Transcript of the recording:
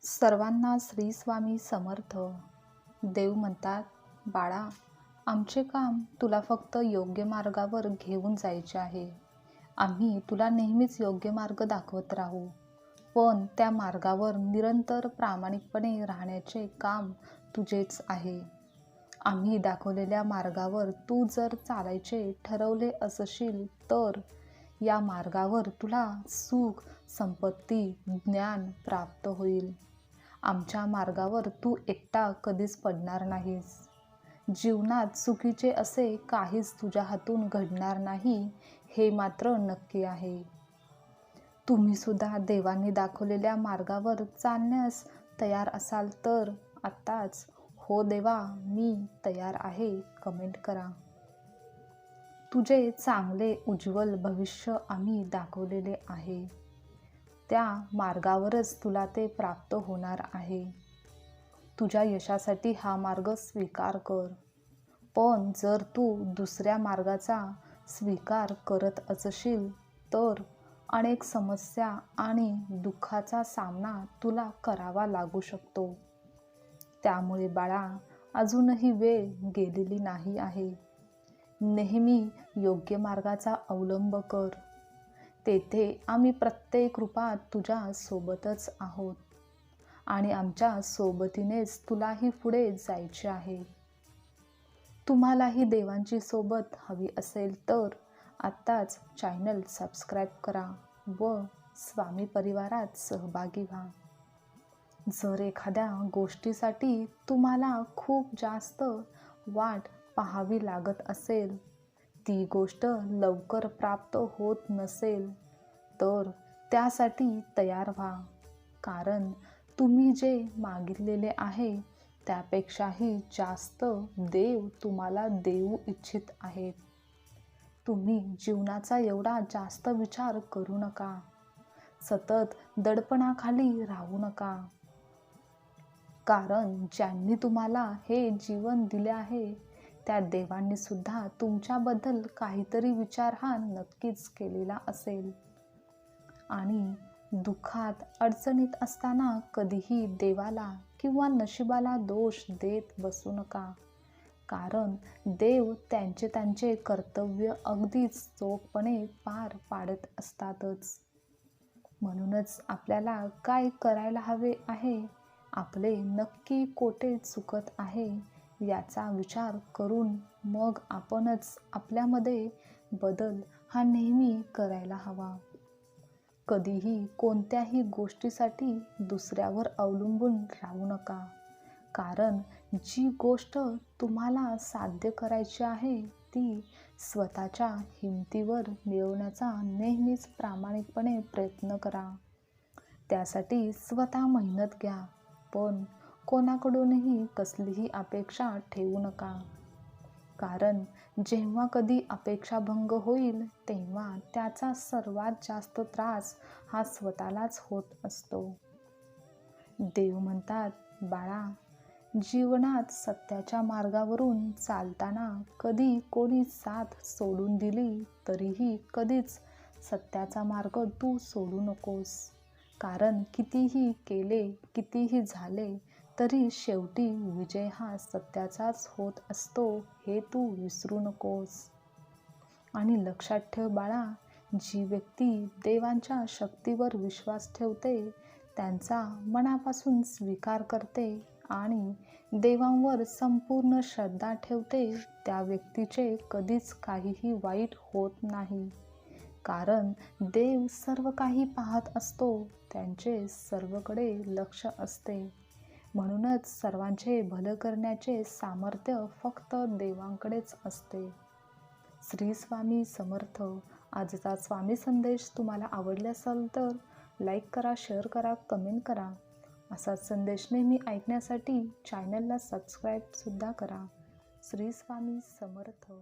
सर्वांना श्री स्वामी समर्थ. देव म्हणतात, बाळा, आमचे काम तुला फक्त योग्य मार्गावर घेऊन जायचे आहे. आम्ही तुला नेहमीच योग्य मार्ग दाखवत राहू, पण त्या मार्गावर निरंतर प्रामाणिकपणे राहण्याचे काम तुझेच आहे. आम्ही दाखवलेल्या मार्गावर तू जर चालायचे ठरवले असशील तर या मार्गावर तुला सुख, संपत्ती, ज्ञान प्राप्त होईल. आमच्या मार्गावर तू एकटा कधीच पडणार नाहीस. जीवनात चुकीचे असे काहीच तुझ्या हातून घडणार नाही, हे मात्र नक्की आहे. तुम्ही सुद्धा देवांनी दाखवलेल्या मार्गावर चालण्यास तयार असाल तर आत्ताच हो देवा, मी तयार आहे कमेंट करा. तुझे चांगले उज्ज्वल भविष्य आम्ही दाखवलेले आहे. त्या मार्गावरच तुला ते प्राप्त होणार आहे. तुझ्या यशासाठी हा मार्ग स्वीकार कर. पण जर तू दुसऱ्या मार्गाचा स्वीकार करत असशील तर अनेक समस्या आणि दुःखाचा सामना तुला करावा लागू शकतो. त्यामुळे बाळा, अजूनही वेळ गेलेली नाही आहे. नेहमी योग्य मार्गाचा अवलंब कर. तेथे आम्ही प्रत्येक रूपात तुझ्या सोबतच आहोत आणि आमच्या सोबतीनेच तुलाही पुढे जायचे आहे. तुम्हालाही देवांची सोबत हवी असेल तर आत्ताच चॅनल सबस्क्राईब करा व स्वामी परिवारात सहभागी व्हा. जर एखाद्या गोष्टीसाठी तुम्हाला खूप जास्त वाट पाहावी लागत असेल, ती गोष्ट लवकर प्राप्त होत नसेल तर त्यासाठी तयार व्हा. कारण तुम्ही जे मागितलेले आहे त्यापेक्षाही जास्त देव तुम्हाला देऊ इच्छित आहेत. तुम्ही जीवनाचा एवढा जास्त विचार करू नका. सतत दडपणाखाली राहू नका. कारण ज्यांनी तुम्हाला हे जीवन दिले आहे त्या देवांनी सुद्धा तुमच्याबद्दल काहीतरी विचार हा नक्कीच केलेला असेल. आणि दुःखात अडचणीत असताना कधीही देवाला किंवा नशिबाला दोष देत बसू नका. कारण देव त्यांचे कर्तव्य अगदीच चोखपणे पार पाडत असतातच. म्हणूनच आपल्याला काय करायला हवे आहे, आपले नक्की कोठे चुकत आहे याचा विचार करून मग आपणच आपल्यामध्ये बदल हा नेहमी करायला हवा. कधीही कोणत्याही गोष्टीसाठी दुसऱ्यावर अवलंबून राहू नका. कारण जी गोष्ट तुम्हाला साध्य करायची आहे ती स्वतःच्या हिमतीवर मिळवण्याचा नेहमीच प्रामाणिकपणे प्रयत्न करा. त्यासाठी स्वतः मेहनत घ्या, पण कोणाकडूनही कसलीही अपेक्षा ठेवू नका. कारण जेव्हा कधी अपेक्षाभंग होईल तेव्हा त्याचा सर्वात जास्त त्रास हा स्वतःलाच होत असतो. देव म्हणतात, बाळा, जीवनात सत्याच्या मार्गावरून चालताना कधी कोणी साथ सोडून दिली तरीही कधीच सत्याचा मार्ग तू सोडू नकोस. कारण कितीही केले, कितीही झाले तरी शेवटी विजय हा सत्याचाच होत असतो, हे तू विसरू नकोस. आणि लक्षात ठेव बाळा, जी व्यक्ती देवांच्या शक्तीवर विश्वास ठेवते, त्यांचा मनापासून स्वीकार करते आणि देवांवर संपूर्ण श्रद्धा ठेवते, त्या व्यक्तीचे कधीच काहीही वाईट होत नाही. कारण देव सर्व काही पाहत असतो, त्यांचे सर्वकडे लक्ष असते. म्हणूनच सर्वांचे भलं करण्याचे सामर्थ्य फक्त देवांकडेच असते. श्री स्वामी समर्थ. आजचा स्वामी संदेश तुम्हाला आवडला असेल तर लाईक करा, शेअर करा, कमेंट करा. असाच संदेश नेहमी ऐकण्यासाठी चॅनलला सबस्क्राईब सुद्धा करा. श्री स्वामी समर्थ.